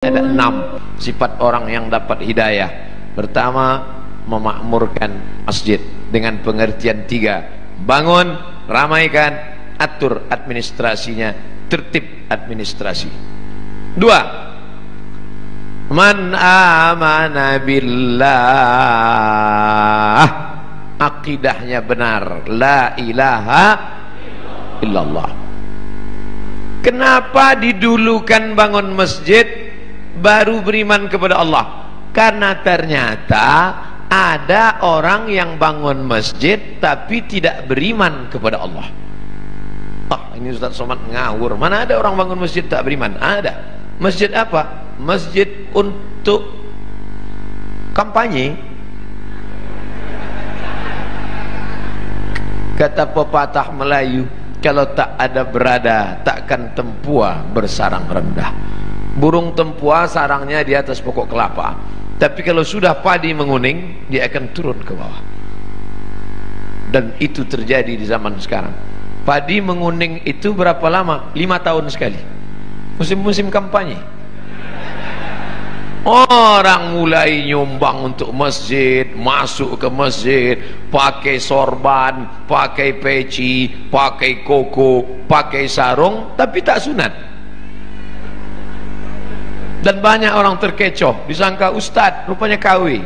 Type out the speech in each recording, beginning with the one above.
Ada 6 sifat orang yang dapat hidayah. Pertama, memakmurkan masjid dengan pengertian 3: bangun, ramaikan, atur administrasinya, tertib administrasi. 2, man amana billah, akidahnya benar, la ilaha illallah. Kenapa didulukan bangun masjid baru beriman kepada Allah? Karena ternyata ada orang yang bangun masjid tapi tidak beriman kepada Allah. Ini Ustaz Somad ngawur. Mana ada orang bangun masjid tak beriman? Ada. Masjid apa? Masjid untuk kampanye. Kata pepatah Melayu, kalau tak ada berada, takkan tempua bersarang rendah. Burung tempua sarangnya di atas pokok kelapa, tapi kalau sudah padi menguning, dia akan turun ke bawah. Dan itu terjadi di zaman sekarang. Padi menguning itu berapa lama? 5 tahun sekali. Musim-musim kampanye. Orang mulai nyumbang untuk masjid, masuk ke masjid, pakai sorban, pakai peci, pakai koko, pakai sarung, tapi tak sunat. Dan banyak orang terkecoh, disangka ustad, rupanya KW.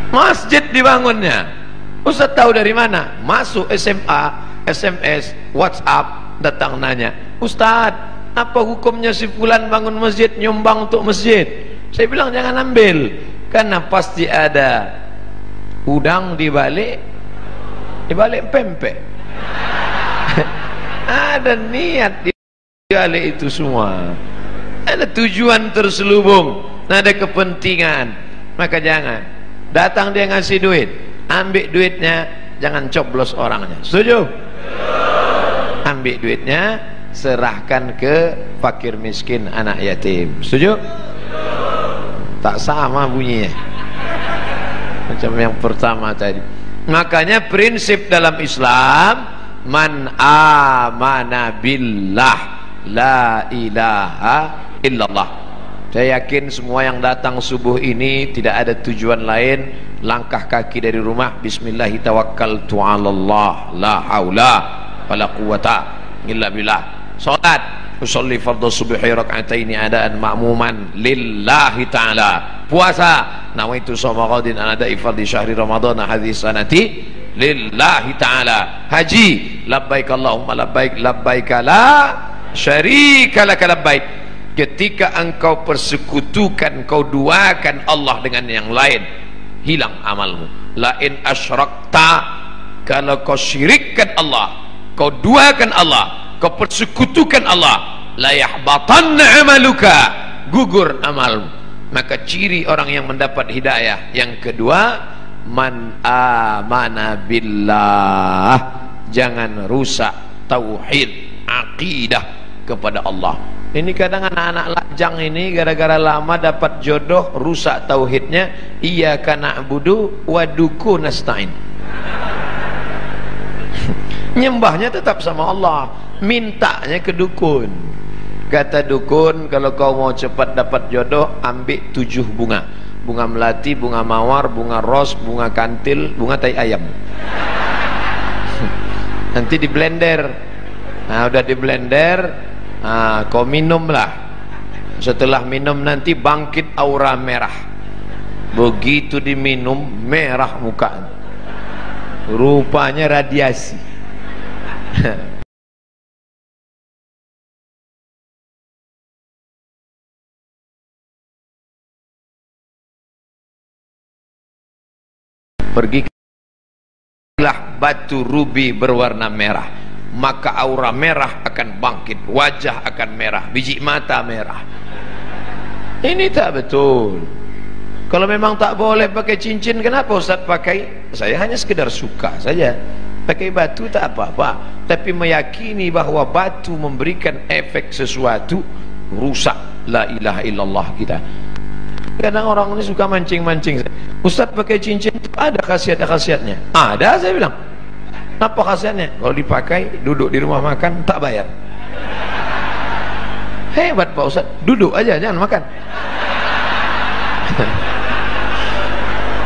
Masjid dibangunnya, ustad tahu dari mana? Masuk SMA, SMS, WhatsApp, datang nanya, ustad, apa hukumnya si fulan bangun masjid, nyumbang untuk masjid? Saya bilang jangan ambil, karena pasti ada udang di balik pempek. Ada niat di balik itu semua. Ada tujuan terselubung, ada kepentingan. Maka jangan datang dia ngasih duit, ambil duitnya, jangan coblos orangnya. Setuju? Ambil duitnya, serahkan ke fakir miskin, anak yatim. Setuju? Tak sama bunyinya macam yang pertama tadi. Makanya prinsip dalam Islam, man amana billah la ilaha illallah. Saya yakin semua yang datang subuh ini tidak ada tujuan lain, langkah kaki dari rumah, bismillahi tawakkaltu 'alallah la haula wala quwata illa billah. Salat, usolli fardhu subhi rak'ataini adaan ma'muman lillahi ta'ala. Puasa, nawaitu shauma ghadin an ada'i fardhi syahri ramadhan hadhihi sanati lillahi ta'ala. Haji, labbaik allahumma labbaik labbaik la syarika laka labbaik. Ketika engkau persekutukan, kau duakan Allah dengan yang lain, hilang amalmu. Lain asyrakta, kalau kau syirikkan Allah, kau duakan Allah, kau persekutukan Allah, la yahbatanna amaluka, gugur amalmu. Maka ciri orang yang mendapat hidayah yang kedua, man amana billah, jangan rusak tauhid, akidah kepada Allah. Ini kadang anak-anak lajang ini gara-gara lama dapat jodoh, rusak tauhidnya. Iyyaka na'budu wa duku nasta'in. Nyembahnya tetap sama Allah, mintanya ke dukun. Kata dukun, kalau kau mau cepat dapat jodoh, ambil 7 bunga. Bunga melati, bunga mawar, bunga ros, bunga kantil, bunga tai ayam. Nanti di blender. Nah, udah di blender, kau minumlah. Setelah minum nanti bangkit aura merah. Begitu diminum, merah muka, rupanya radiasi. Pergilah batu rubi berwarna merah, maka aura merah akan bangkit, wajah akan merah, biji mata merah. Ini tak betul. Kalau memang tak boleh pakai cincin, kenapa Ustaz pakai? Saya hanya sekedar suka saja. Pakai batu tak apa-apa, tapi meyakini bahwa batu memberikan efek sesuatu, rusak la ilaha illallah kita. Kadang orang ini suka mancing-mancing. Ustaz pakai cincin ada khasiat-khasiatnya? Ada, saya bilang. Apa khasiatnya? Kalau dipakai, duduk di rumah makan tak bayar. Hebat Pak Ustaz, duduk aja jangan makan.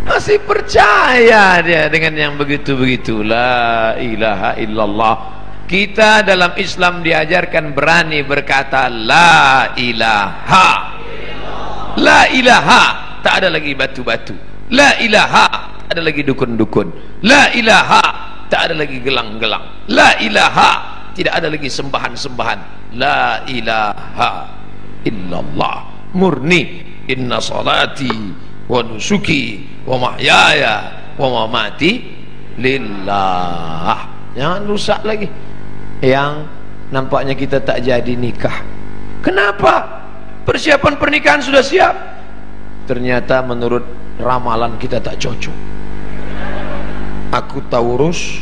Masih percaya dia dengan yang begitu-begitu. La ilaha illallah. Kita dalam Islam diajarkan berani berkata la ilaha. La ilaha, tak ada lagi batu-batu. La ilaha, tak ada lagi dukun-dukun. La ilaha, tak ada lagi gelang-gelang. La ilaha, tidak ada lagi sembahan-sembahan. La ilaha illallah. Murni. Inna salati wa nusuki wa mahyaya wa mamati lillah. Jangan rusak lagi. Yang nampaknya kita tak jadi nikah. Kenapa? Persiapan pernikahan sudah siap, ternyata menurut ramalan kita tak cocok. Aku Taurus,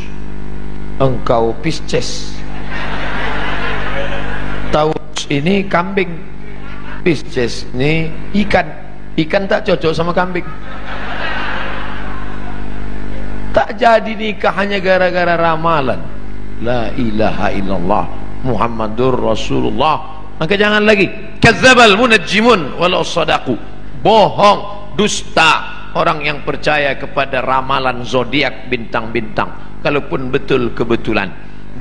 engkau Pisces. Taurus ini kambing, Pisces ini ikan. Ikan tak cocok sama kambing. Tak jadi nikah hanya gara-gara ramalan. La ilaha illallah Muhammadur Rasulullah. Maka jangan lagi kadzdzabal munajjimun walau sadaqu. Bohong, dusta orang yang percaya kepada ramalan zodiak bintang-bintang, kalaupun betul kebetulan.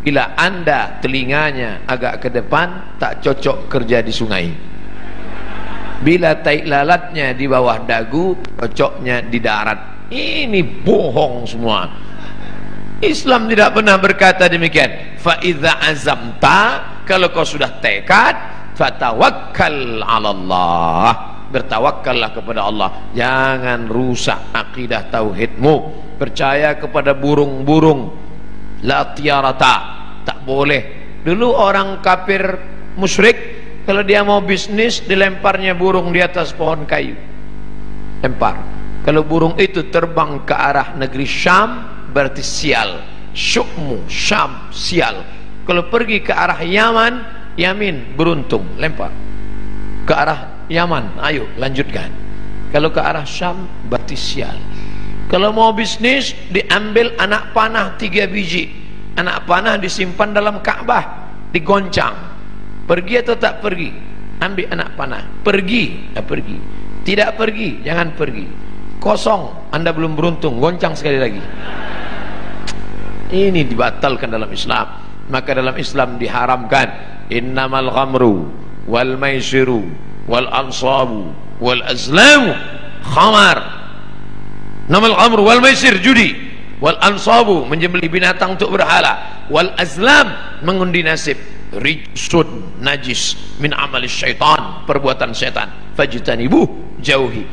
Bila anda telinganya agak ke depan, tak cocok kerja di sungai. Bila tai lalatnya di bawah dagu, cocoknya di darat. Ini bohong semua. Islam tidak pernah berkata demikian. Fa idza azamta, kalau kau sudah tekad, fatawakkal 'ala Allah. Bertawakkallah kepada Allah. Jangan rusak akidah tauhidmu. Percaya kepada burung-burung. La tiarata, tak boleh. Dulu orang kafir musyrik, kalau dia mau bisnis, dilemparnya burung di atas pohon kayu. Lempar. Kalau burung itu terbang ke arah negeri Syam, berarti sial. Syukmu, Syam, sial. Kalau pergi ke arah Yaman, Yamin, beruntung. Lempar. Ke arah Yaman, ayo lanjutkan. Kalau ke arah Syam, berarti sial. Kalau mau bisnis, diambil anak panah 3 biji. Anak panah disimpan dalam Ka'bah, digoncang. Pergi atau tak pergi? Ambil anak panah. Pergi, ya pergi. Tidak pergi, jangan pergi. Kosong, anda belum beruntung. Goncang sekali lagi. Ini dibatalkan dalam Islam. Maka dalam Islam diharamkan innamal ghamru wal maisiru wal ansabu wal azlamu khamar. Namal ghamru wal maisir, judi. Wal ansabu, menjembelih binatang untuk berhala. Wal azlam, mengundi nasib. Rijsun, najis, min amali syaitan, perbuatan syaitan. Fajtanibuh, jauhi.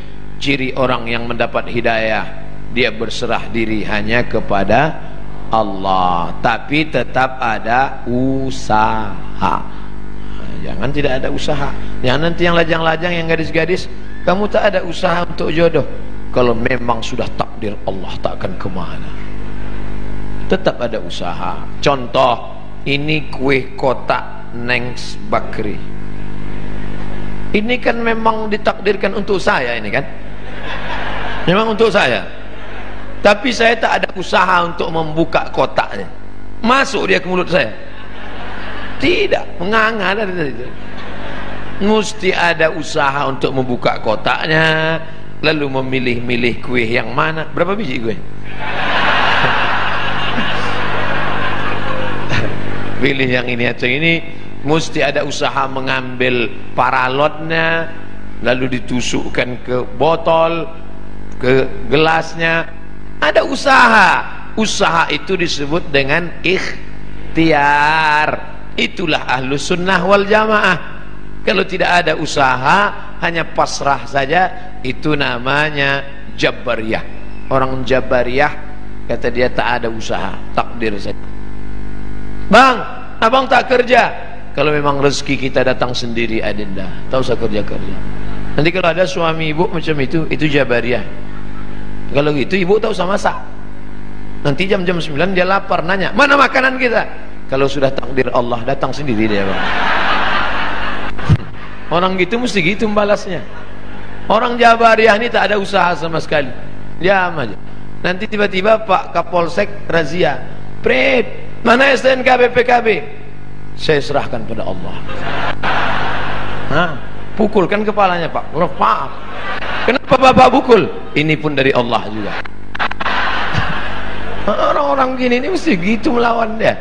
Ciri orang yang mendapat hidayah, dia berserah diri hanya kepada Allah, tapi tetap ada usaha. Jangan tidak ada usaha. Jangan nanti yang lajang-lajang, yang gadis-gadis, kamu tak ada usaha untuk jodoh. Kalau memang sudah takdir Allah, takkan kemana. Tetap ada usaha. Contoh, ini kue kotak Nengs Bakri. Ini kan memang ditakdirkan untuk saya, ini kan memang untuk saya. Tapi saya tak ada usaha untuk membuka kotaknya. Masuk dia ke mulut saya? Tidak, menganga dari itu. Mesti ada usaha untuk membuka kotaknya, lalu memilih-milih kue yang mana. Berapa biji kue? Pilih yang ini atau ini. Mesti ada usaha mengambil paralotnya, lalu ditusukkan ke botol, ke gelasnya. Ada usaha. Usaha itu disebut dengan ikhtiar. Itulah ahlus sunnah wal jamaah. Kalau tidak ada usaha, hanya pasrah saja, itu namanya Jabariyah. Orang Jabariyah kata dia tak ada usaha, takdir saja. Bang, abang tak kerja. Kalau memang rezeki kita datang sendiri, adinda, tak usah kerja-kerja. Nanti kalau ada suami ibu macam itu Jabariyah. Kalau gitu ibu tak usah masak. Nanti jam-jam 9 dia lapar, nanya, mana makanan kita? Kalau sudah takdir Allah, datang sendiri dia, bang. Orang gitu mesti gitu membalasnya. Orang Jabariyah ini tak ada usaha sama sekali, diam aja. Nanti tiba-tiba Pak Kapolsek razia, Pret, mana STNK BPKB? Saya serahkan pada Allah. Hah? Pukulkan kepalanya Pak. Lepas. Kenapa Bapak pukul? Ini pun dari Allah juga. Orang-orang gini ini mesti gitu melawan dia.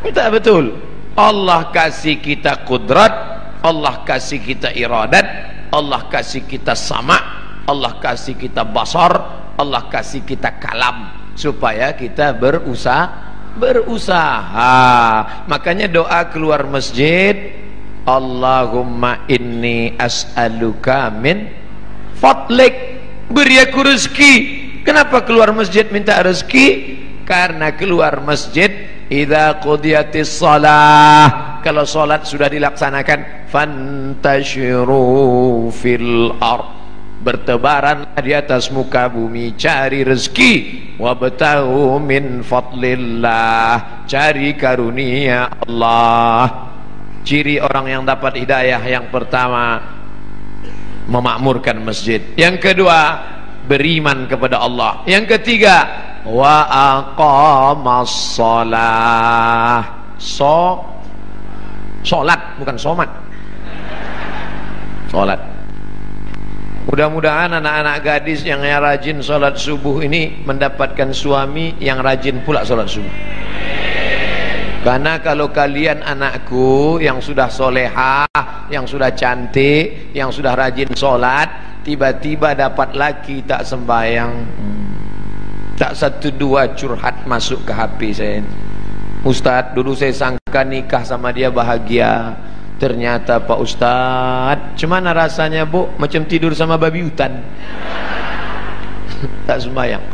Kita betul. Allah kasih kita kudrat, Allah kasih kita iradat, Allah kasih kita sama, Allah kasih kita basar, Allah kasih kita kalam, supaya kita berusaha. Makanya doa keluar masjid, Allahumma inni as'aluka min fadlik, beri aku rezeki. Kenapa keluar masjid minta rezeki? Karena keluar masjid idza qudiyatis shalah, kalau salat sudah dilaksanakan, fantashiru fil ard, bertebaranlah di atas muka bumi, cari rezeki, wabtaghu min fadlillah, cari karunia Allah. Ciri orang yang dapat hidayah yang pertama, memakmurkan masjid. Yang kedua, beriman kepada Allah. Yang ketiga, wa aqamas shalah. Salat bukan somat. Salat. Mudah-mudahan anak-anak gadis yang rajin salat subuh ini mendapatkan suami yang rajin pula salat subuh. Karena kalau kalian anakku yang sudah solehah, yang sudah cantik, yang sudah rajin sholat, tiba-tiba dapat laki tak sembahyang, tak satu dua curhat masuk ke HP saya. Ustadz, dulu saya sangka nikah sama dia bahagia, ternyata Pak Ustadz, cemana rasanya Bu? Macam tidur sama babi hutan. Tak sembahyang.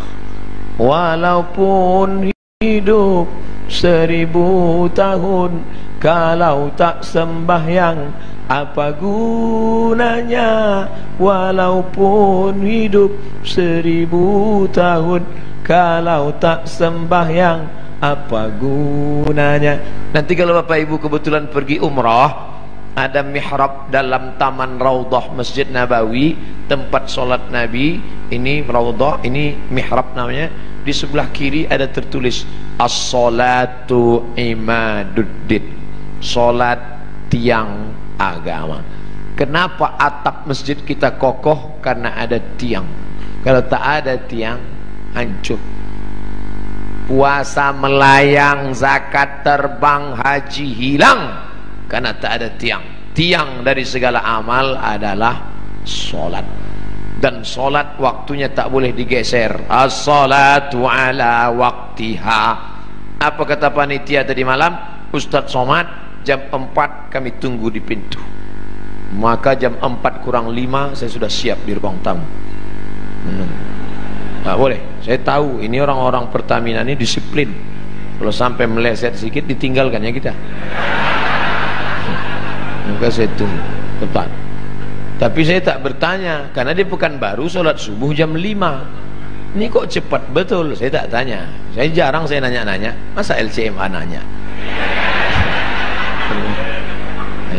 Walaupun hidup 1000 tahun, kalau tak sembahyang apa gunanya? Walaupun hidup 1000 tahun, kalau tak sembahyang apa gunanya? Nanti kalau Bapak Ibu kebetulan pergi umrah, ada mihrab dalam taman Raudhah Masjid Nabawi, tempat solat Nabi. Ini Raudhah, ini mihrab namanya. Di sebelah kiri ada tertulis as-salatu imaduddin, solat tiang agama. Kenapa atap masjid kita kokoh? Karena ada tiang. Kalau tak ada tiang, hancur. Puasa melayang, zakat terbang, haji hilang, karena tak ada tiang. Tiang dari segala amal adalah solat. Dan solat waktunya tak boleh digeser. As-salatu ala waktiha. Apa kata panitia tadi malam? Ustadz Somad, jam 4 kami tunggu di pintu. Maka jam 4 kurang 5 saya sudah siap di ruang tamu. Tak boleh. Saya tahu ini orang-orang Pertamina ini disiplin. Kalau sampai meleset sedikit ditinggalkan ya kita. Maka saya tunggu tepat. Tapi saya tak bertanya, karena dia Pekanbaru sholat subuh jam 5. Ini kok cepat betul? Saya tak tanya. Saya jarang saya nanya-nanya. Masa LCMA nanya?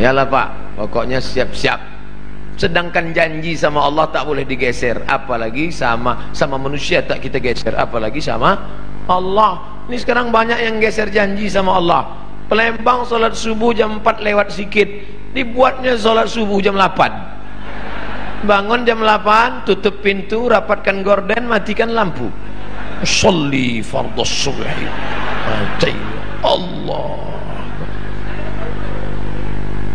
Yalah Pak, pokoknya siap-siap. Sedangkan janji sama Allah tak boleh digeser, apalagi sama manusia tak kita geser, apalagi sama Allah. Ini sekarang banyak yang geser janji sama Allah. Palembang sholat subuh jam 4 lewat sikit, dibuatnya sholat subuh jam 8. Bangun jam 8, tutup pintu, rapatkan gorden, matikan lampu. Sholli fardhu subhi. Allah.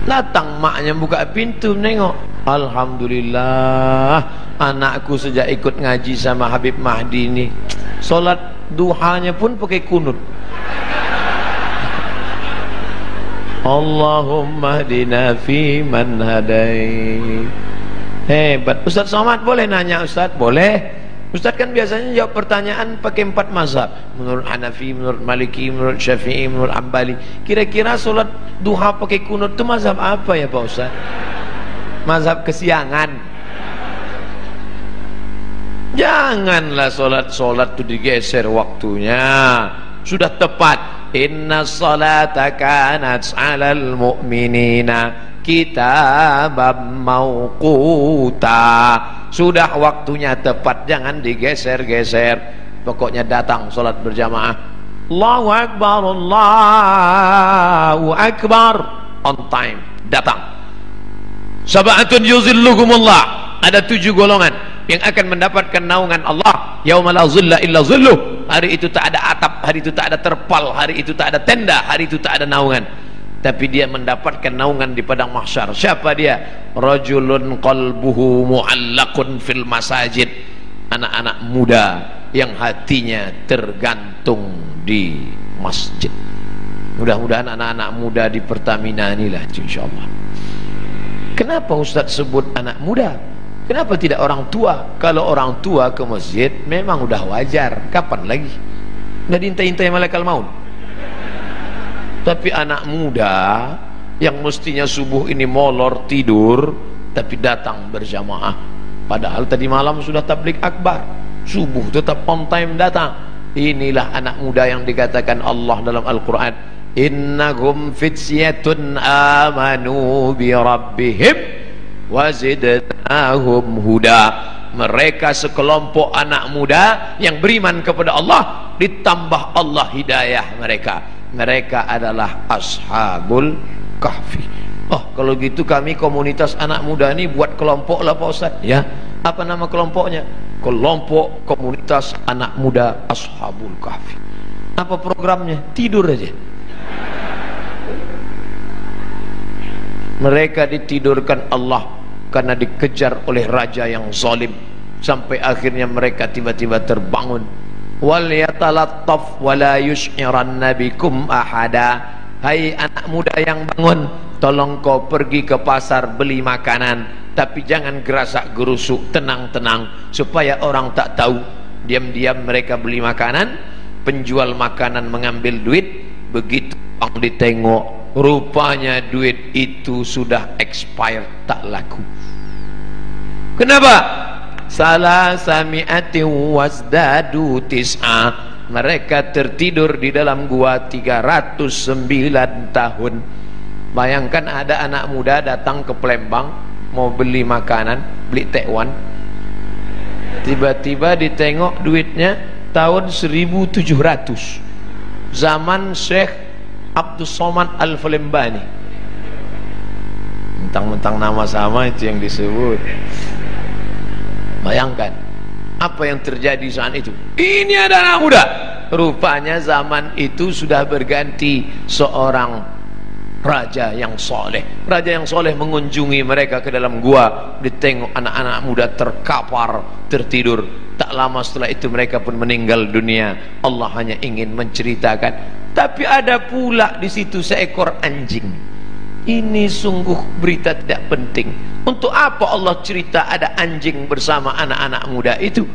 Datang maknya buka pintu menengok. Alhamdulillah, anakku sejak ikut ngaji sama Habib Mahdi ini, solat duhanya pun pakai kunut. Allahumma hdina fi man hadait. Hebat. Ustadz Somad boleh nanya Ustadz? Boleh. Ustadz kan biasanya jawab pertanyaan pakai 4 mazhab, menurut Hanafi, menurut Maliki, menurut Syafi'i, menurut Hambali. Kira-kira solat duha pakai kunut itu mazhab apa ya Pak Ustadz? Mazhab kesiangan. Janganlah solat itu digeser waktunya. Sudah tepat. Inna salata kanat 'alal mu'minina kitabam mauquta. Sudah waktunya tepat, jangan digeser-geser. Pokoknya datang solat berjamaah. Allahu Akbar, Allahu Akbar, on time, datang. Sab'atun yuzilluhumullah, ada 7 golongan yang akan mendapatkan naungan Allah. Yauma la zilla illa zilluh, hari itu tak ada atap, hari itu tak ada terpal, hari itu tak ada tenda, hari itu tak ada naungan, tapi dia mendapatkan naungan di padang mahsyar. Siapa dia? Rajulun qalbuhu mu'allaqun fil masajid, anak-anak muda yang hatinya tergantung di masjid. Mudah-mudahan anak-anak muda di Pertamina inilah, insyaallah. Kenapa Ustaz sebut anak muda? Kenapa tidak orang tua? Kalau orang tua ke masjid memang udah wajar. Kapan lagi? Nggak diintai-intai malaikat maut. Tapi anak muda yang mestinya subuh ini molor tidur, tapi datang berjamaah. Padahal tadi malam sudah tabligh akbar, subuh tetap on time datang. Inilah anak muda yang dikatakan Allah dalam Al-Quran, innahum fityatun amanu bi rabbihim wazidnahum huda. Mereka sekelompok anak muda yang beriman kepada Allah, ditambah Allah hidayah mereka. Mereka adalah ashabul kahfi. Oh, kalau gitu kami komunitas anak muda ini buat kelompok lah Pak Ustaz. Ya, apa nama kelompoknya? Kelompok komunitas anak muda ashabul kahfi. Apa programnya? Tidur aja. Mereka ditidurkan Allah karena dikejar oleh raja yang zalim, sampai akhirnya mereka tiba-tiba terbangun. Wal yatalattaf wala yush'iranna bikum ahada. Hai anak muda yang bangun, tolong kau pergi ke pasar beli makanan, tapi jangan gerasak gerusuk, tenang-tenang supaya orang tak tahu. Diam-diam mereka beli makanan, penjual makanan mengambil duit, begitu orang ditengok, rupanya duit itu sudah expired, tak laku. Kenapa? Salah sami'ati wasdadu tis'a. Mereka tertidur di dalam gua 309 tahun. Bayangkan ada anak muda datang ke Palembang mau beli makanan, beli tekwan, tiba-tiba ditengok duitnya tahun 1700, zaman Syekh Abdul Somad Al-Falembani. Mentang-mentang nama sama itu yang disebut. Bayangkan apa yang terjadi saat itu. Ini ada anak muda, rupanya zaman itu sudah berganti seorang raja yang soleh. Raja yang soleh mengunjungi mereka ke dalam gua, ditengok anak-anak muda terkapar, tertidur. Tak lama setelah itu mereka pun meninggal dunia. Allah hanya ingin menceritakan. Tapi ada pula di situ seekor anjing. Ini sungguh berita tidak penting. Untuk apa Allah cerita ada anjing bersama anak-anak muda itu?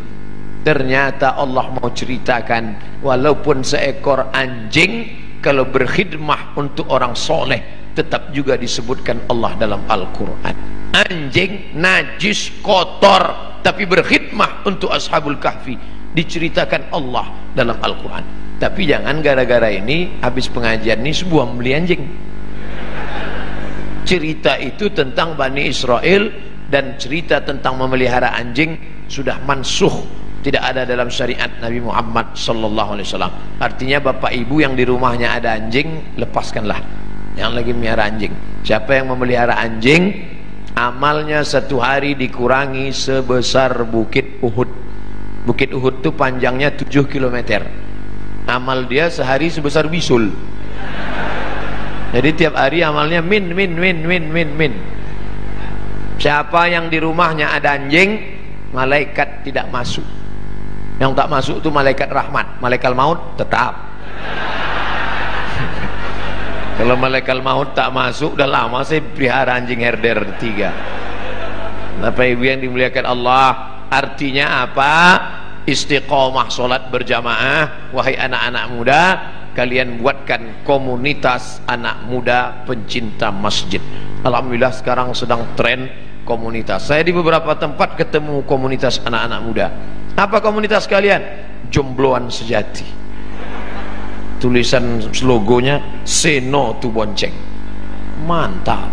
Ternyata Allah mau ceritakan, walaupun seekor anjing kalau berkhidmah untuk orang soleh, tetap juga disebutkan Allah dalam Al-Quran. Anjing najis kotor, tapi berkhidmah untuk ashabul kahfi, diceritakan Allah dalam Al-Quran. Tapi jangan gara-gara ini habis pengajian ini sebuah beli anjing. Cerita itu tentang Bani Israel dan cerita tentang memelihara anjing sudah mansuh, tidak ada dalam syariat Nabi Muhammad sallallahu alaihi wasallam. Artinya bapak ibu yang di rumahnya ada anjing, lepaskanlah yang lagi melihara anjing. Siapa yang memelihara anjing, amalnya satu hari dikurangi sebesar Bukit Uhud. Bukit Uhud itu panjangnya 7 km. Amal dia sehari sebesar bisul. Jadi tiap hari amalnya min. Siapa yang di rumahnya ada anjing, malaikat tidak masuk. Yang tak masuk itu malaikat rahmat, malaikat maut tetap. Kalau malaikat maut tak masuk, udah lama saya pelihara anjing herder 3. Bapak ibu yang dimuliakan Allah, artinya apa? Istiqomah solat berjamaah. Wahai anak-anak muda, kalian buatkan komunitas anak muda pencinta masjid. Alhamdulillah sekarang sedang tren komunitas. Saya di beberapa tempat ketemu komunitas anak-anak muda. Apa komunitas kalian? Jombloan sejati. Tulisan logonya say no to bonceng. Mantap.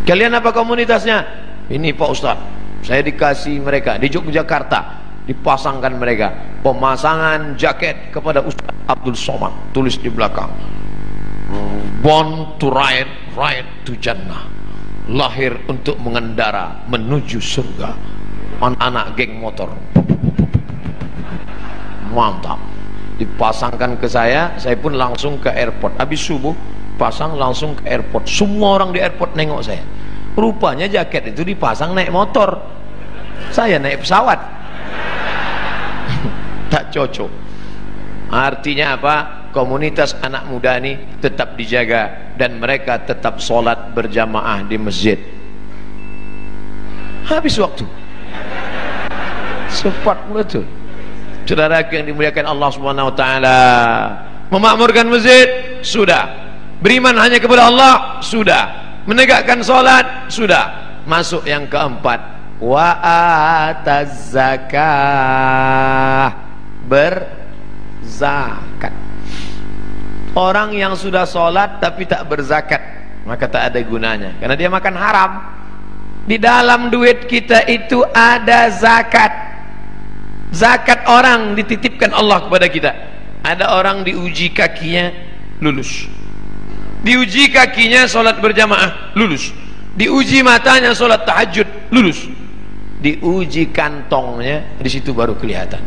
Kalian apa komunitasnya? Ini Pak Ustaz, saya dikasih mereka di Yogyakarta, dipasangkan mereka pemasangan jaket kepada Ustaz Abdul Somad, tulis di belakang born to ride, ride to Jannah. lahir untuk mengendara menuju surga. Anak-anak geng motor, mantap, dipasangkan ke saya pun langsung ke airport. Habis subuh pasang langsung ke airport. Semua orang di airport nengok saya. Rupanya jaket itu dipasang naik motor, saya naik pesawat. Tak cocok. Artinya apa? Komunitas anak muda ini tetap dijaga dan mereka tetap sholat berjamaah di masjid. Habis waktu, cepat betul. Saudara yang dimuliakan Allah Subhanahu wa taala, memakmurkan masjid sudah, beriman hanya kepada Allah sudah, menegakkan sholat sudah. Masuk yang keempat, wa ataz zakah, berzakat. Orang yang sudah sholat tapi tak berzakat, maka tak ada gunanya, karena dia makan haram. Di dalam duit kita itu ada zakat. Zakat orang dititipkan Allah kepada kita. Ada orang diuji kakinya, lulus. Diuji kakinya sholat berjamaah, lulus. Diuji matanya sholat tahajud, lulus. Diuji kantongnya, di situ baru kelihatan.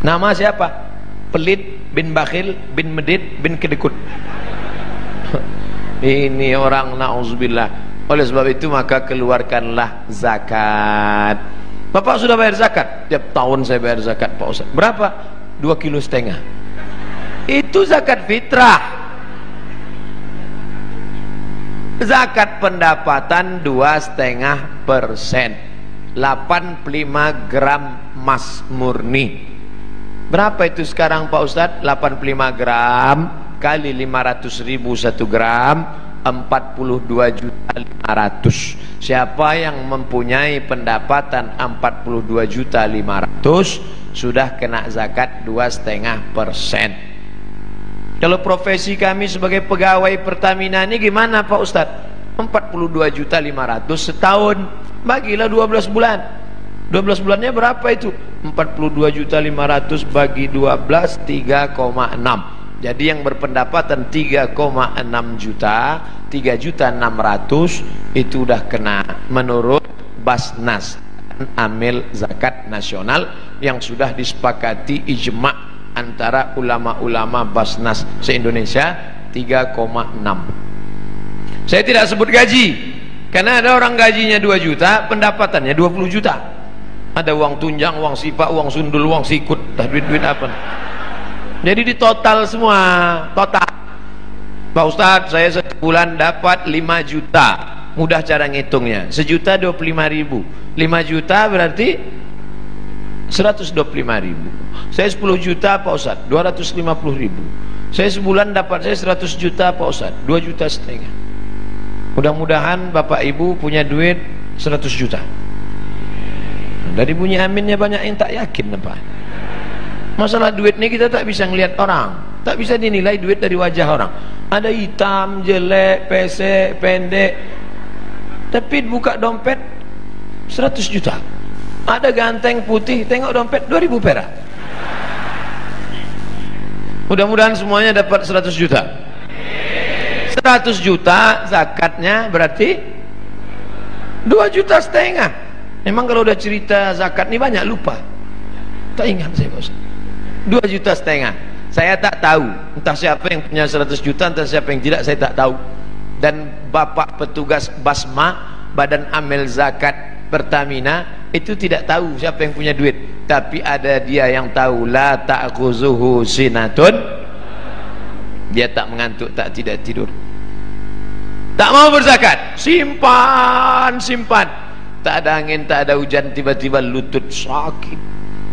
Nama siapa? Pelit bin bakhil bin medit bin kedekut. Ini orang, na'udzubillah. Oleh sebab itu maka keluarkanlah zakat. Bapak sudah bayar zakat? Tiap tahun saya bayar zakat, Pak Ustaz. Berapa? 2,5 kilo. Itu zakat fitrah. Zakat pendapatan 2,5%, 85 gram emas murni. Berapa itu sekarang Pak Ustadz? 85 gram kali 500.000 1 gram, 42.500.000. Siapa yang mempunyai pendapatan 42.500.000 sudah kena zakat 2,5%. Kalau profesi kami sebagai pegawai Pertamina ini gimana Pak Ustadz? 42.500.000 setahun, bagilah 12 bulan. 12 bulannya berapa itu? 42.500.000 bagi 12, 3,6. Jadi yang berpendapatan 3,6 juta, 3.600.000 itu udah kena menurut Basnas, amil zakat nasional yang sudah disepakati ijma' antara ulama-ulama Basnas se-Indonesia, 3,6. Saya tidak sebut gaji, karena ada orang gajinya 2 juta, pendapatannya 20 juta. Ada uang tunjang, uang sipak, uang sundul, uang sikut, duit-duit apa. Jadi di total semua, total. Pak Ustadz, saya sebulan dapat 5 juta. Mudah cara ngitungnya. 1.025.000. 5 juta berarti 125.000. Saya 10 juta Pak Ustadz, 250.000. Saya sebulan dapat saya 100 juta Pak Ustadz, 2,5 juta. Mudah-mudahan Bapak Ibu punya duit 100 juta. Dari bunyi aminnya banyak yang tak yakin Pak. Masalah duit ini kita tak bisa ngelihat orang, tak bisa dinilai duit dari wajah orang. Ada hitam, jelek, pesek, pendek, tapi buka dompet 100 juta. Ada ganteng putih, tengok dompet 2.000 perak. Mudah-mudahan semuanya dapat 100 juta. 100 juta zakatnya berarti 2,5 juta. Memang kalau udah cerita zakat ini banyak lupa, tak ingat saya Bos. 2,5 juta. Saya tak tahu, entah siapa yang punya 100 juta, entah siapa yang tidak, saya tak tahu. Dan Bapak petugas Basma, Badan Amil Zakat Pertamina, itu tidak tahu siapa yang punya duit. Tapi ada dia yang tahu, la ta'khuzuhu sinatun. Dia tak mengantuk, tak tidak tidur. Tak mau berzakat, simpan, simpan. Tak ada angin, tak ada hujan, tiba-tiba lutut sakit.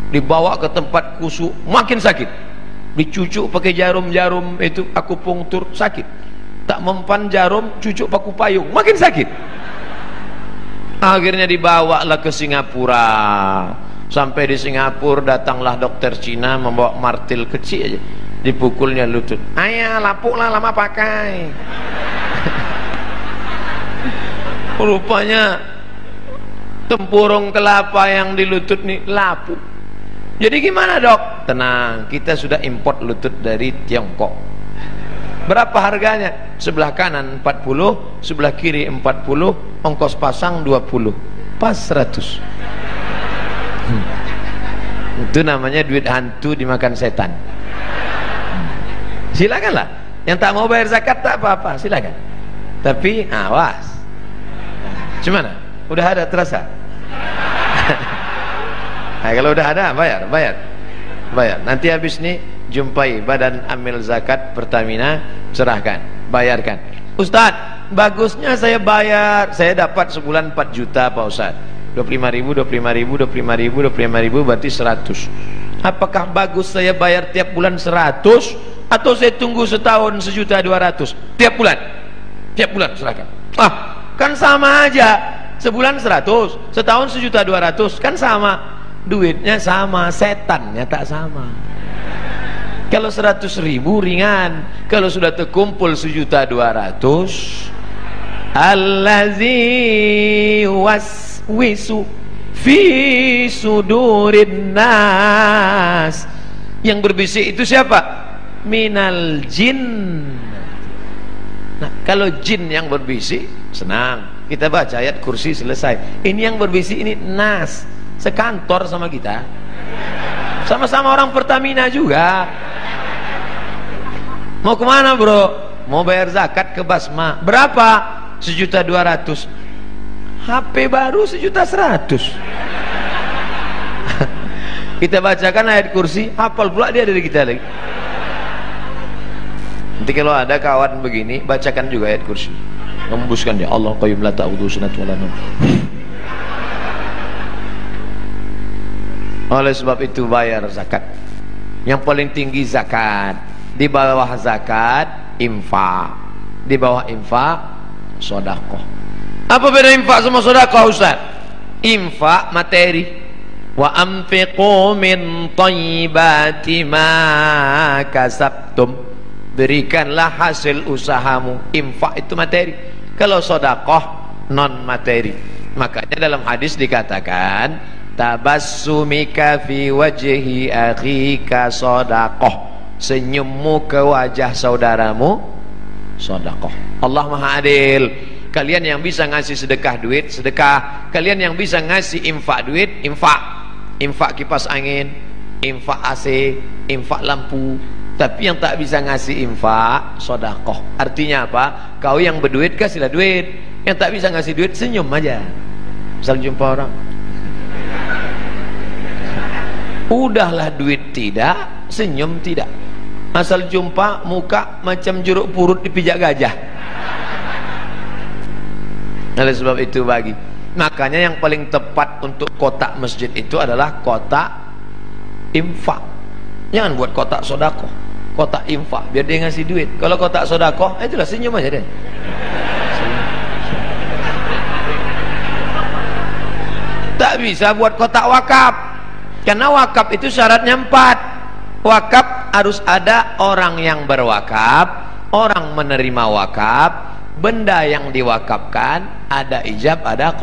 Dibawa ke tempat kusuk, makin sakit. Dicucuk pakai jarum-jarum itu akupunktur, sakit. Tak mempan jarum, cucuk paku payung, makin sakit. Akhirnya dibawalah ke Singapura. Sampai di Singapura datanglah dokter Cina membawa martil kecil aja, dipukulnya lutut. Ayah, lapuklah, lama pakai. Rupanya tempurung kelapa yang di lutut nih lapuk. Jadi gimana dok? Tenang, kita sudah import lutut dari Tiongkok. Berapa harganya? Sebelah kanan 40, sebelah kiri 40, ongkos pasang 20, pas 100. Itu namanya duit hantu dimakan setan. Silakanlah, yang tak mau bayar zakat tak apa-apa, silakan. Tapi awas. Gimana? Udah ada terasa? Nah, kalau udah ada bayar. Nanti habis nih jumpai Badan Amil Zakat Pertamina, serahkan, bayarkan. Ustadz, bagusnya saya bayar, saya dapat sebulan 4 juta Pak Ustadz. 25.000 berarti 100. Apakah bagus saya bayar tiap bulan 100 atau saya tunggu setahun 1.200.000 tiap bulan? Tiap bulan serahkan. Kan sama aja, sebulan 100, setahun 1.200.000, kan sama, duitnya sama, setannya tak sama. Kalau 100.000 ringan, kalau sudah terkumpul 1.200.000, allazi waswisu fi sudurin nas, yang berbisik itu siapa? Minal jin. Nah, kalau jin yang berbisik, senang, kita baca ayat kursi selesai. Ini yang berbisik ini nas, sekantor sama kita, sama-sama orang Pertamina juga. Mau kemana bro? Mau bayar zakat ke Basma. Berapa? 1.200.000. HP baru 1.100.000. Kita bacakan ayat kursi, hafal pula dia dari kita lagi. Nanti kalau ada kawan begini, bacakan juga ayat kursi, ngembuskan dia, Allah qayyum la ta'udhu sunat wa la nawm. Oleh sebab itu bayar zakat. Yang paling tinggi zakat, di bawah zakat infak, di bawah infak sedekah. Apa beda infak sama sedekah Ustaz? Infak materi, wa anfiqu min thayyibati ma kasabtum, berikanlah hasil usahamu. Infak itu materi, kalau sedekah non materi. Makanya dalam hadis dikatakan tabassumika fi wajhi akhika sedekah, senyummu ke wajah saudaramu sedekah. Allah Maha Adil. Kalian yang bisa ngasih sedekah duit, sedekah. Kalian yang bisa ngasih infak duit, infak. Infak kipas angin, infak AC, infak lampu. Tapi yang tak bisa ngasih infak sedekah. Artinya apa? Kau yang berduit kasihlah duit, yang tak bisa ngasih duit senyum aja. Misal jumpa orang, udahlah duit tidak, senyum tidak. Asal jumpa muka macam jeruk purut dipijak gajah. Oleh sebab itu bagi, makanya yang paling tepat untuk kotak masjid itu adalah kotak infak. Jangan buat kotak sedekah, kotak infak biar dia ngasih duit. Kalau kotak sedekah, itulah senyum aja deh. Tak bisa buat kotak wakaf, karena wakaf itu syaratnya 4. Wakaf harus ada orang yang berwakaf, orang menerima wakaf, benda yang diwakafkan, ada ijab, ada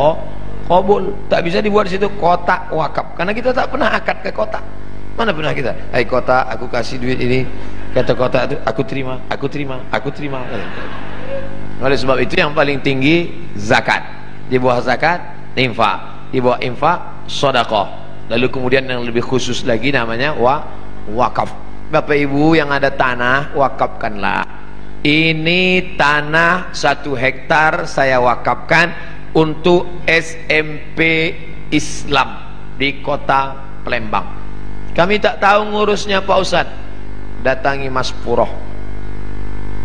qabul. Tak bisa dibuat situ kotak wakaf, karena kita tak pernah akad ke kotak. Mana pernah kita, hai kotak, aku kasih duit ini, kata kotak itu, aku terima, aku terima, aku terima. Oleh sebab itu yang paling tinggi zakat, di bawah zakat infak, di bawah infak sedekah. Lalu kemudian yang lebih khusus lagi namanya wakaf. Bapak ibu yang ada tanah, wakafkanlah. Ini tanah 1 hektar saya wakafkan untuk SMP Islam di kota Palembang. Kami tak tahu ngurusnya Pak Ustadz. Datangi Mas Puroh,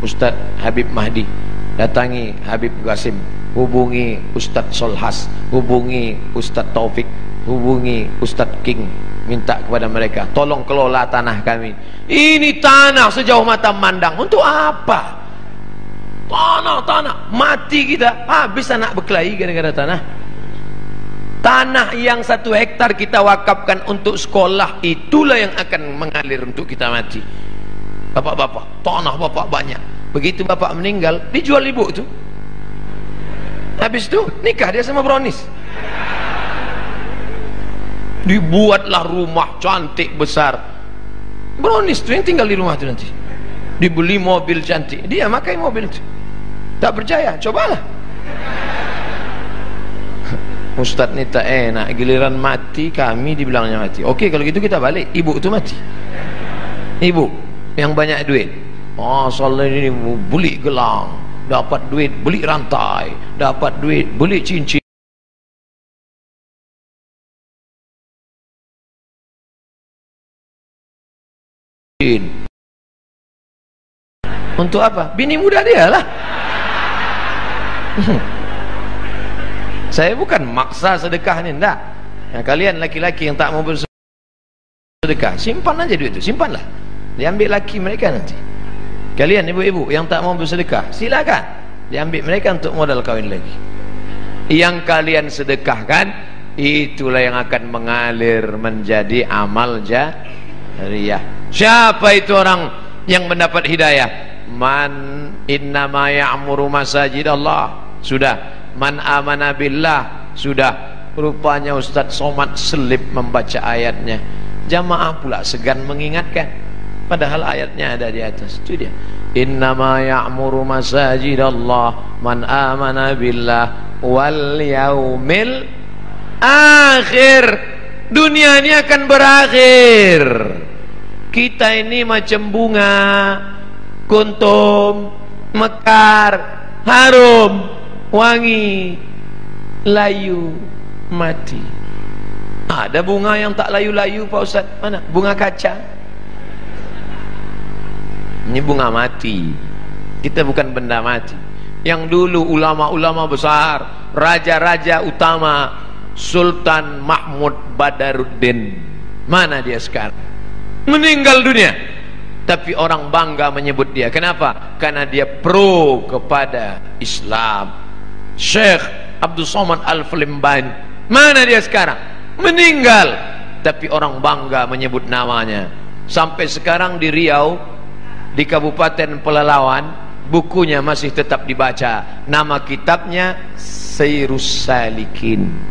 Ustadz Habib Mahdi, datangi Habib Qasim, hubungi Ustadz Solhas, hubungi Ustadz Taufik, hubungi Ustadz King, minta kepada mereka tolong kelola tanah kami. Ini tanah sejauh mata mandang, untuk apa? Tanah mati kita, habis anak berkelahi gara-gara tanah. Tanah yang 1 hektar kita wakafkan untuk sekolah, itulah yang akan mengalir untuk kita mati. Bapak-bapak, tanah bapak banyak, begitu bapak meninggal dijual ibu itu, habis itu nikah dia sama brownies. Dibuatlah rumah cantik besar, brownies tuh yang tinggal di rumah itu nanti. dibeli mobil cantik, dia pakai mobil itu. Tak percaya, cobalah. Ustadz ni tak enak, giliran mati kami dibilangnya mati. Okey, kalau gitu kita balik, ibu itu mati. Ibu yang banyak duit, oh soalnya ini beli gelang, dapat duit beli rantai, dapat duit beli cincin. Untuk apa? Bini muda dia lah. Saya bukan maksa sedekah ni, enggak. Nah, kalian laki-laki yang tak mau bersedekah, simpan aja duit itu, simpanlah. Diambil laki mereka nanti. Kalian ibu-ibu yang tak mau bersedekah, silakan diambil mereka untuk modal kawin lagi. Yang kalian sedekahkan, itulah yang akan mengalir menjadi amal jariyah. Siapa itu orang yang mendapat hidayah? Man innama ya'muru masajid Allah. Sudah. Man amana billah. Sudah. Rupanya Ustaz Somad selip membaca ayatnya. Jamaah pula segan mengingatkan, padahal ayatnya ada di atas. Itu dia. Innama ya'muru masajid Allah man amana billah wal yaumil akhir. Dunia ini akan berakhir. Kita ini macam bunga, kuntum, mekar, harum, wangi, layu, mati. Ada bunga yang tak layu-layu Pak Ustaz? Mana? Bunga kaca. Ini bunga mati. Kita bukan benda mati. Yang dulu ulama-ulama besar, raja-raja utama, Sultan Mahmud Badaruddin, mana dia sekarang? Meninggal dunia. Tapi orang bangga menyebut dia. Kenapa? Karena dia pro kepada Islam. Syekh Abdul Somad Al-Falimbani, mana dia sekarang? Meninggal. Tapi orang bangga menyebut namanya. Sampai sekarang di Riau, di Kabupaten Pelalawan, bukunya masih tetap dibaca. Nama kitabnya Sayrus Salikin.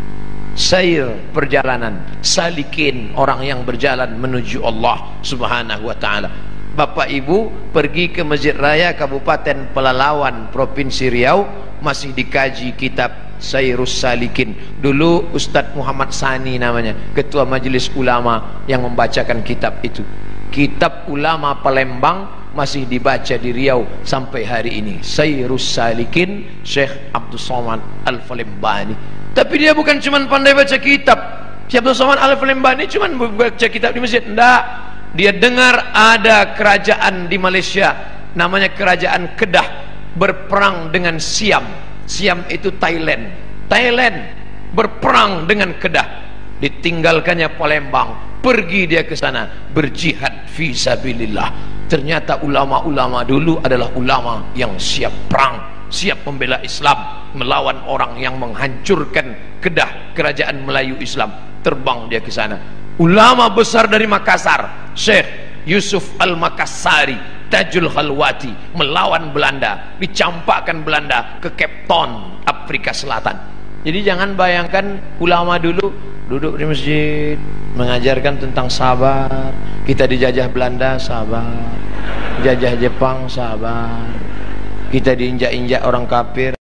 Sair, perjalanan, salikin, orang yang berjalan menuju Allah Subhanahu wa ta'ala. Bapak Ibu pergi ke Masjid Raya Kabupaten Pelalawan Provinsi Riau, masih dikaji kitab Sayrus Salikin. Dulu Ustadz Muhammad Sani namanya, Ketua Majelis Ulama yang membacakan kitab itu. Kitab ulama Palembang masih dibaca di Riau sampai hari ini. Sayrus Salikin, Syekh Abdul Somad Al-Falimbani. Tapi dia bukan cuma pandai baca kitab. Syekh Abdul Somad Al-Falimbani cuma baca kitab di masjid. Tidak. Dia dengar ada kerajaan di Malaysia, namanya Kerajaan Kedah, berperang dengan Siam. Siam itu Thailand. Thailand berperang dengan Kedah. Ditinggalkannya Palembang, pergi dia ke sana berjihad fi sabilillah. Ternyata ulama-ulama dulu adalah ulama yang siap perang, siap membela Islam, melawan orang yang menghancurkan Kedah, kerajaan Melayu Islam. Terbang dia ke sana. Ulama besar dari Makassar, Syekh Yusuf Al-Makassari Tajul Khalwati, melawan Belanda, dicampakkan Belanda ke Cape Town, Afrika Selatan. Jadi jangan bayangkan ulama dulu duduk di masjid mengajarkan tentang sabar. Kita dijajah Belanda, sabar. Jajah Jepang, sabar. Kita diinjak-injak orang kafir,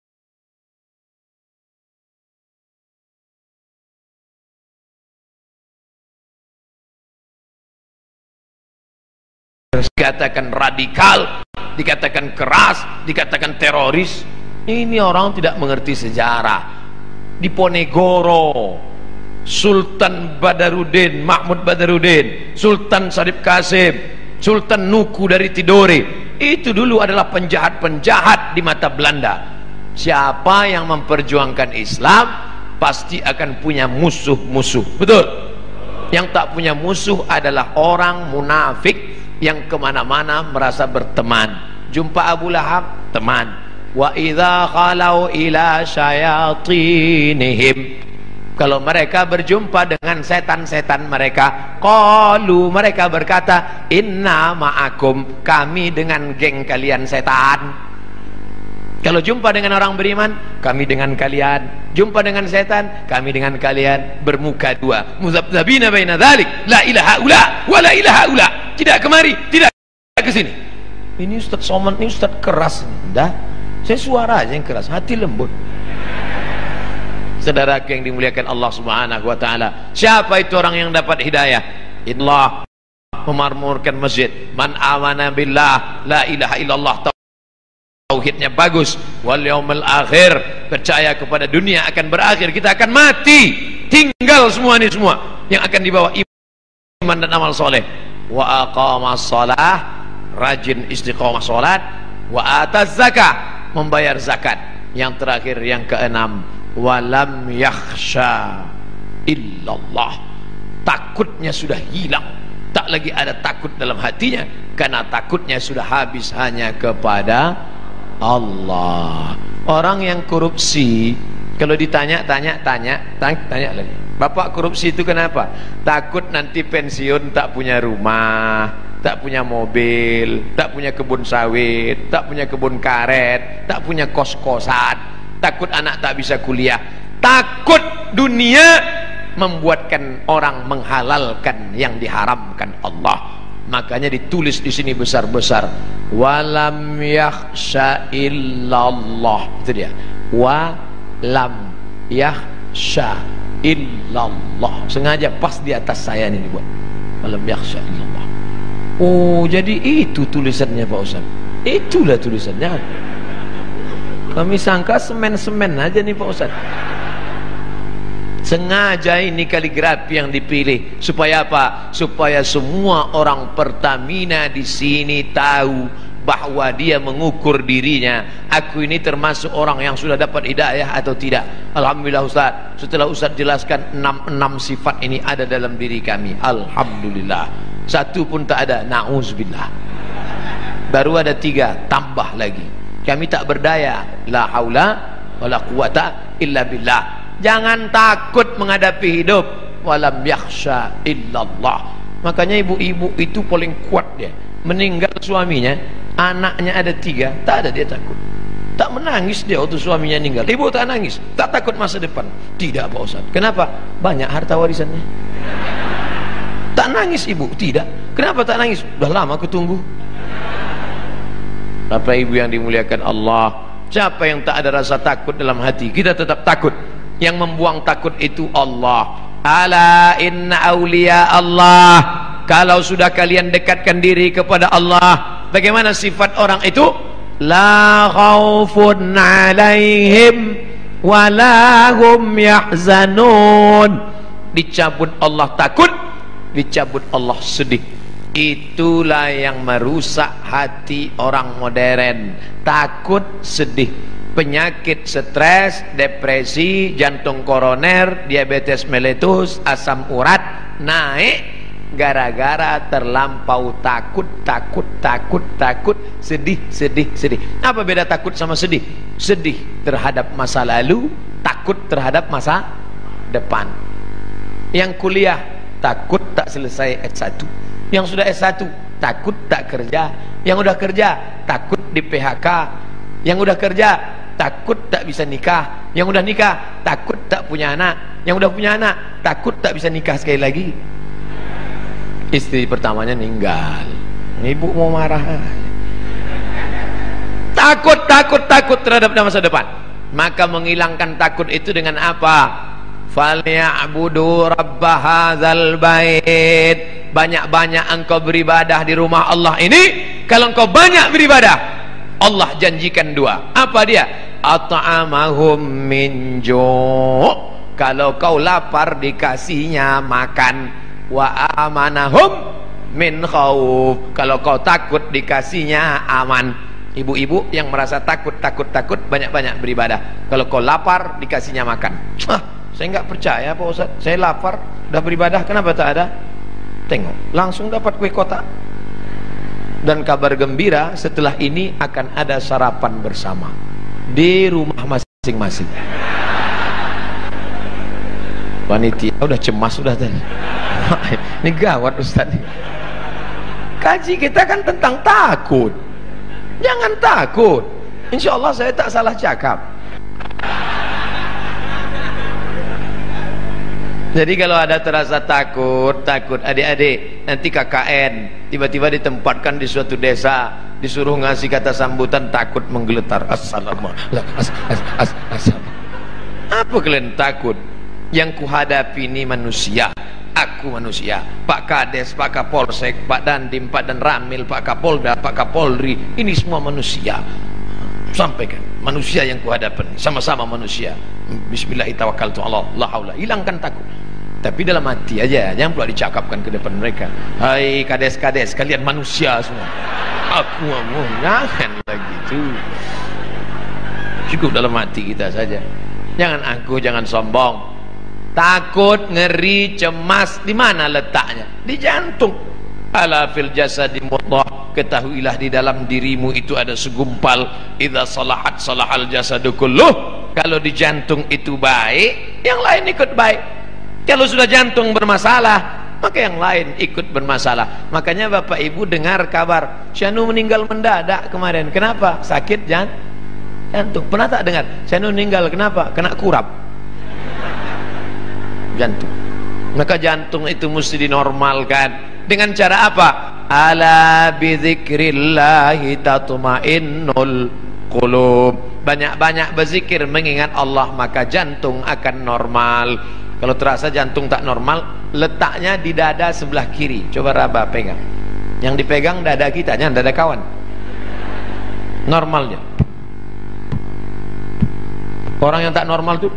dikatakan radikal, dikatakan keras, dikatakan teroris. Ini orang tidak mengerti sejarah. Di Ponegoro, Sultan Badaruddin, Mahmud Badaruddin, Sultan Sarip Qasim, Sultan Nuku dari Tidore, itu dulu adalah penjahat-penjahat di mata Belanda. Siapa yang memperjuangkan Islam pasti akan punya musuh-musuh. Betul? Yang tak punya musuh adalah orang munafik yang kemana-mana merasa berteman. Jumpa Abu Lahab, teman. Wa idza khalau ila syayatinihim, kalau mereka berjumpa dengan setan-setan mereka, qalu, mereka berkata, inna ma'akum, kami dengan geng kalian setan. Kalau jumpa dengan orang beriman, kami dengan kalian. Jumpa dengan setan, kami dengan kalian. Bermuka dua, muzabzabina baina dzalik, la ilaha ula wa la ilaha ula. Tidak kemari, tidak ke sini. ini Ustaz Somad, ini Ustaz keras. Dah, saya suara aja yang keras, hati lembut. Saudara yang dimuliakan Allah Subhanahu wa taala, siapa itu orang yang dapat hidayah? Allah memakmurkan masjid. Man amana billah, la ilaha illallah, tauhidnya bagus, wal yaumil akhir, percaya kepada dunia akan berakhir, kita akan mati, tinggal semua ini semua yang akan dibawa iman dan amal soleh. Wa aqamas shalah, rajin istiqomah salat. Wa ataz zakah, membayar zakat. Yang terakhir, yang keenam, walam yakhsha illallah, takutnya sudah hilang, tak lagi ada takut dalam hatinya, karena takutnya sudah habis hanya kepada Allah. Orang yang korupsi, kalau ditanya lagi, Bapak korupsi itu kenapa? Takut nanti pensiun tak punya rumah, tak punya mobil, tak punya kebun sawit, tak punya kebun karet, tak punya kos-kosan, takut anak tak bisa kuliah, takut dunia membuatkan orang menghalalkan yang diharamkan Allah. Makanya ditulis di sini besar-besar, walam yakhsha illallah. Itu dia, walam yakhsha illallah. Sengaja pas di atas saya ini dibuat, walam yakhsha illallah. Oh, jadi itu tulisannya Pak Ustaz. Itulah tulisannya. Kami sangka semen-semen aja nih Pak Ustaz. Sengaja ini kaligrafi yang dipilih supaya apa? Supaya semua orang Pertamina di sini tahu bahwa dia mengukur dirinya. Aku ini termasuk orang yang sudah dapat hidayah atau tidak. Alhamdulillah Ustaz. Setelah Ustaz jelaskan 66 sifat ini ada dalam diri kami. Alhamdulillah. Satu pun tak ada. Na'udzubillah. Baru ada 3, tambah lagi. Kami tak berdaya. La haula wala quwata illa billah. Jangan takut menghadapi hidup. Walam yakhsha illallah. Makanya ibu-ibu itu paling kuat dia. Meninggal suaminya, anaknya ada 3, tak ada dia takut. Tak menangis dia waktu suaminya meninggal. Ibu tak nangis, tak takut masa depan. Tidak Pak Ustaz. Kenapa? Banyak harta warisannya. Tak nangis ibu? Tidak. Kenapa tak nangis? Udah lama aku tunggu. Bapak ibu yang dimuliakan Allah, siapa yang tak ada rasa takut dalam hati? Kita tetap takut. Yang membuang takut itu Allah. Ala inna awliya Allah. Kalau sudah kalian dekatkan diri kepada Allah, bagaimana sifat orang itu? La khaufun alaihim wala hum yahzanun. Dicabut Allah takut, dicabut Allah sedih. Itulah yang merusak hati orang modern. Takut, sedih. Penyakit stres, depresi, jantung koroner, diabetes meletus, asam urat naik gara-gara terlampau takut, sedih. Apa beda takut sama sedih? Sedih terhadap masa lalu, takut terhadap masa depan. Yang kuliah takut tak selesai S1. Yang sudah S1 takut tak kerja. Yang udah kerja takut di PHK. Yang udah kerja takut tak bisa nikah. Yang udah nikah takut tak punya anak. Yang udah punya anak takut tak bisa nikah sekali lagi. Istri pertamanya meninggal, ibu mau marah. Takut terhadap masa depan. Maka menghilangkan takut itu dengan apa? Falyabudu rabb hadzal bait. Banyak-banyak engkau beribadah di rumah Allah ini. Kalau engkau banyak beribadah, Allah janjikan 2. Apa dia? At'amahum min ju'. Kalau kau lapar dikasihnya makan. Wa amanahum min khauf. Kalau kau takut dikasihnya aman. Ibu-ibu yang merasa takut banyak-banyak beribadah. Kalau kau lapar dikasihnya makan. Saya enggak percaya Pak Ustaz. Saya lapar dah beribadah, kenapa tak ada? Tengok, langsung dapat kue kotak. Dan kabar gembira, setelah ini akan ada sarapan bersama di rumah masing-masing. Panitia udah cemas sudah tadi. Ini gawat Ustaz. Kaji kita kan tentang takut. Jangan takut. Insya Allah saya tak salah cakap. Jadi kalau ada terasa takut adik-adik, nanti KKN tiba-tiba ditempatkan di suatu desa, disuruh ngasih kata sambutan takut menggeletar. Assalamualaikum. Apa kalian takut? Yang kuhadapi ini manusia, aku manusia. Pak Kades, Pak Kapolsek, Pak Dandim, Pak Dan Ramil, Pak Kapolda, Pak Kapolri, ini semua manusia. Sampaikan, manusia yang kuhadapan, sama-sama manusia. Bismillahirrahmanirrahim. La haula, hilangkan takut. Tapi dalam hati aja, jangan pula dicakapkan ke depan mereka. Hai kades-kades, kalian manusia semua. Aku mau, jangan lagi itu. Cukup dalam hati kita saja. Jangan angkuh, jangan sombong. Takut, ngeri, cemas, di mana letaknya? Di jantung. Ala fil jasadi mudghah, ketahuilah di dalam dirimu itu ada segumpal. Idza salahat salahal jasadu kulluh. Kalau di jantung itu baik, yang lain ikut baik. Kalau sudah jantung bermasalah, maka yang lain ikut bermasalah. Makanya Bapak Ibu dengar kabar Syanu meninggal mendadak kemarin. Kenapa? Sakit jantung. Pernah tak dengar Syanu meninggal kenapa? Kena kurap jantung. Maka jantung itu mesti dinormalkan. Dengan cara apa? Ala bidzikrillahi tatmainnul qulub. Banyak-banyak berzikir mengingat Allah, maka jantung akan normal. Kalau terasa jantung tak normal, letaknya di dada sebelah kiri. Coba raba pegang. Yang dipegang dada kita, jangan dada kawan. Normalnya. Orang yang tak normal tuh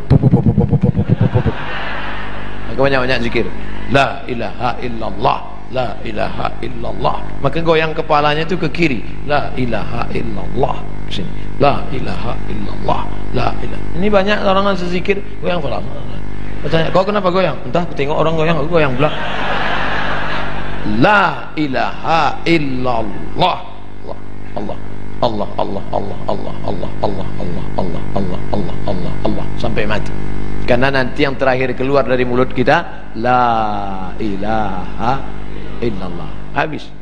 banyak-banyak zikir. La ilaha illallah, la ilaha illallah. Maka goyang kepalanya itu ke kiri. La ilaha illallah. Sini. La ilaha illallah, la ilaha. Ini banyak orang yang zikir goyang kepala. Bertanya, kau kenapa goyang? Entah, tengok orang goyang, aku goyang pula. La ilaha illallah. Allah, Allah, Allah, Allah, Allah, Allah, Allah, Allah, Allah, Allah, Allah, Allah, Allah, sampai mati. Karena nanti yang terakhir keluar dari mulut kita, la ilaha illallah. Habis.